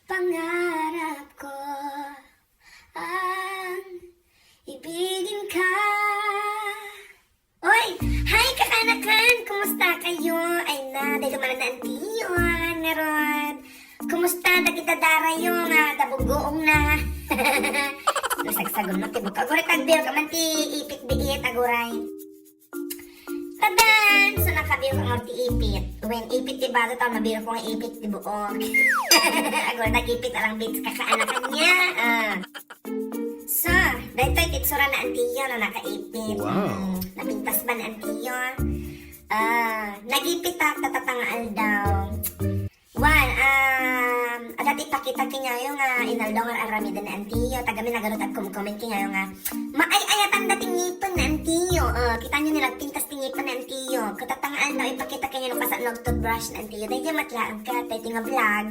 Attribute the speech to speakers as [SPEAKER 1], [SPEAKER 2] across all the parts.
[SPEAKER 1] Pangarap ko ang ibigin ka. Oy! Hi kakanakan! Kumusta kayo? Ay na, dahil naman na antiyon. Meron. Kumusta? Dagita darayo nga, dabugoong na. Nasagsagon mo, tibuk. Aguray tagbiyo ka man ti ipit biit, aguray. Tadan! So nakabiyo ka nga ti ipit. When ipit ti bago tao, nabiyo ko nga ipit ti buok. Aguray nag-ipit alang bits kakaanakan niya. So, dahil to'y titsura na antiyo na nakaipit.
[SPEAKER 2] Wow.
[SPEAKER 1] Napintas ba na antiyo? Nagipit ak, tatatangaal daw. One, adat ipakita kinyayo nga inaldaw nga aramida na antiyo. Tagami nagarot at comment kinyayo nga maay-ayatan dating ngipon na antiyo. Kita nyo nila pintas tingipon na antiyo. Katatangaan daw ipakita kinyayo nung kasat nag-toothbrush na antiyo. Dahil dyan matlaan ka, tayo tinga vlog.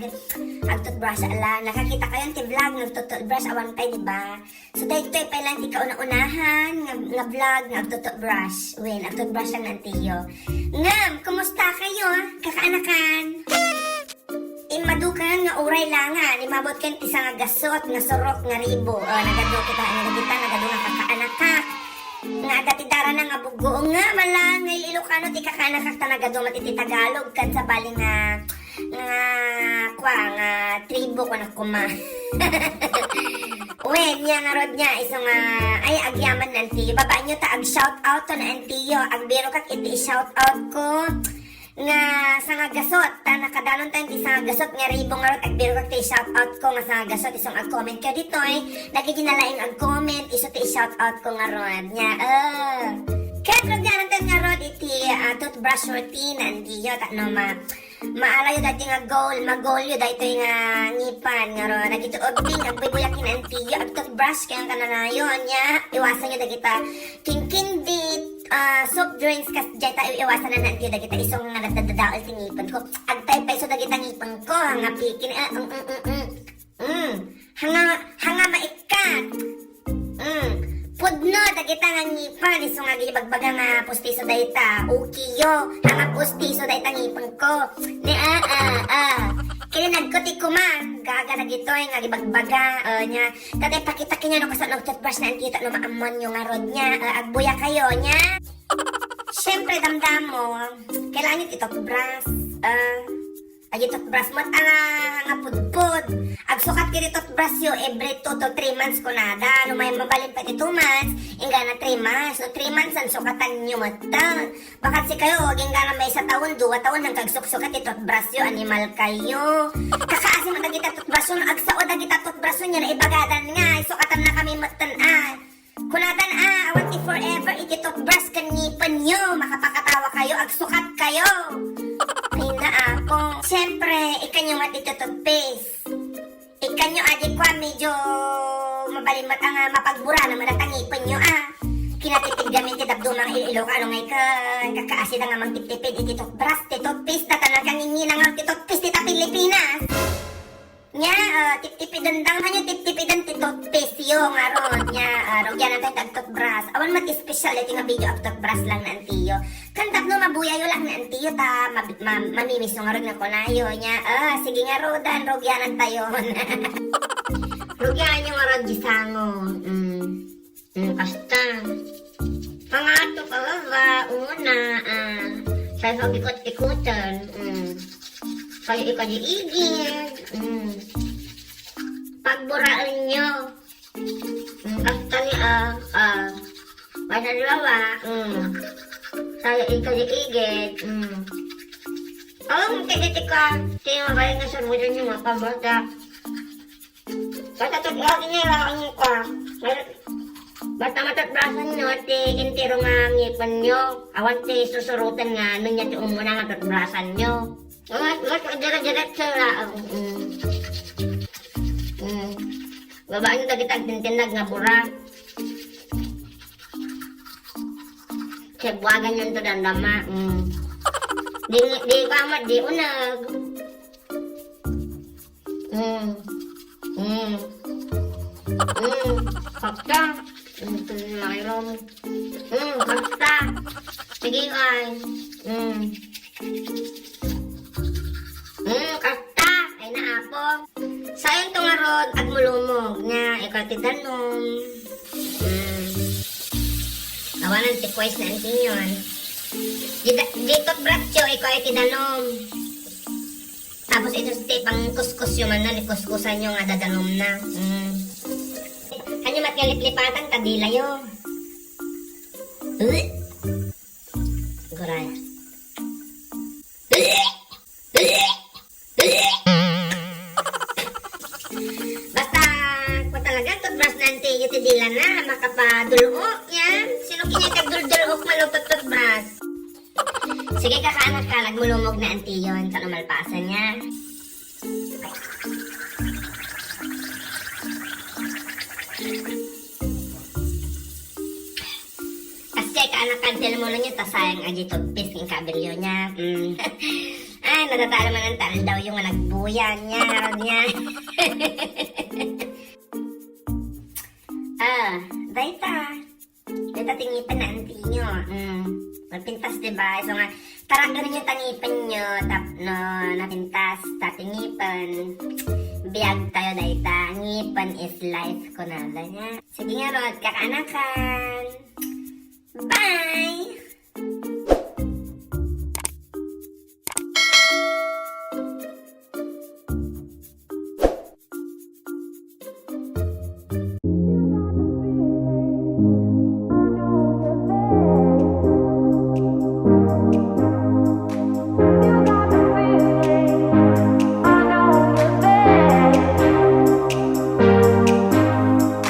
[SPEAKER 1] Ag-toothbrush ala. Nakakita kayo ti vlog, nag-toothbrush awan tayo, diba? So dahil ito'y pailan ti kauna-unahan nga vlog, nag-toothbrush. Well, ag-toothbrush lang na antiyo. Ngam, kumusta kayo? Kakaanakan? Imadukan nga uray langan, imabot kan isa nga gasot, nga surok, nga ribo. Nagado kita, nagado nga kakaanakak. Nga agatidara na nga bugo nga, malang, nga Ilocano, ti kakaanakak ta nagado matiti Tagalog, kan sa bali nga tribo ko na kuma. Uwen, niya nga rod niya, iso nga, ay, agyaman na antiyo. Baba nyo ta, ag-shout out to na antiyo. Agbiro kak iti shout out ko. Nga sa nga gasot, nakadalon tayo di sa nga gasot nga ribo nga rot, agbiro kak ti shout out ko nga sa nga gasot, isong ag-comment ka dito nagiging ag-comment, iso ti shout out ko nga rod nya, kaya rod nga natin nga rod iti toothbrush routine, andiyo, maalayo dati nga mag-goal yun, dahito yung ngipan nga rod, nagito obing, agbibuyakin antiyo, ag-toothbrush kaya ka na na yun, nya, iwasan nyo dagita, king-kindit, soft drinks kas dyan tayo iwasan na nantiyo dagita isong nga nagdadadaol tinipon ko agtay pa iso dagita ngipon ko hanga pikin hanga maikat pudno dagita nga ngipan iso nga gibagbaga nga pustiso dayta ukiyo hanga pustiso dayta ngipon ko ni kaya nagkuti ko man gaga na gitoy nga gibagbaga nya tatay pakita kanya no kasat nag-toothbrush na antita no maamon yung nga rod nya agbuya kayo nya syempre damdam mo kailangan yung toothbrush ay toothbrush mo nga pudpud agsukat kiri toothbrush yo every 2 to 3 months ko nada no may mabalin pa 2 months inga na 3 months no 3 months ang sukatan nyo mata bakat si kayo inga na may 1 taon 2 taon hang kagsuksukat ti toothbrush yo animal kayo kakaasi mo dagita toothbrush yo agsao dagita toothbrush yo na ibagadan nga isukatan na kami matan kunatan awan ti forever iti toothbrush kanipan nyo makapakatawa kayo agsukat kayo ay na ako siyempre ikanyo nga ti toothpaste ikanyo adik kwa medyo mabalimat ang mapagbura na manatangipan nyo kinatipid gamin ti dabdumang Ilocano ngay kakaasid ang amang tiptipid iti toothbrush ti toothpaste na tanang kanginginang ang ti toothpaste ti ta Pilipinas nya tiptipid dandang hanyo tiptipidan ti toothpaste yo nga ron nya rogyan natin tag toothbrush awan mat speciality nga video ang toothbrush lang na antiyo kantap no mabuyayo lang na antiyo ta mamimiss nga ron nga kunayo nya sige nga rodan rogyanan tayo rogyan nyo nga ron gisango kasta pangato kawawa una sa ikot-ikutan kayo ikadi-igid pagburaan nyo kasta ni panalawa saya ikadi-igid kititika tinamabay nga sa mudan nyo mga pabata katataglakin niya lang ka basta matatbrasan nyo ti intiro nga ngipan nyo awan ti susurutan nga nun niya ti umuna nga tatbrasan nyo diretso lang babaan nyo dagit agtintinag nga bura sebuagan nyo ito dandama di kamat di unag kakta mayroon kakta sige ay kakta ay naapo Sayon to nga rod, agmulumog nga, ikaw ti danom. Awanan ti kwais na anting yun. Dito't bratyo, ikaw ay ti danom. Tapos ito ti pang kuskus yung ano, kuskusan yung nga dadanom na. Kanyo matgalip-lipatan, kadila yun. Guraya. Basta ko talaga toothbrush nanti iti dila na makapadulok yan. Sino kinyay kagdul-dulok malutot toothbrush? Sige kakaanak ka, nagmulumog na anti yun sa lumalpasan niya. Kasi kaanak ka, tilamulo niya, tasayang agi tugpis ng kabilyo niya. Ay, natatala man ang tal daw yung nagbuyan niya, harod niya. Dayta tingipan na anti nyo. Napintas, diba? So nga, parang ganun yung tangipan nyo, napintas, tatingipan. Biyag tayo, dayta. Ngipan is life ko na. Sige nga, Rod, kakaanakan. Bye!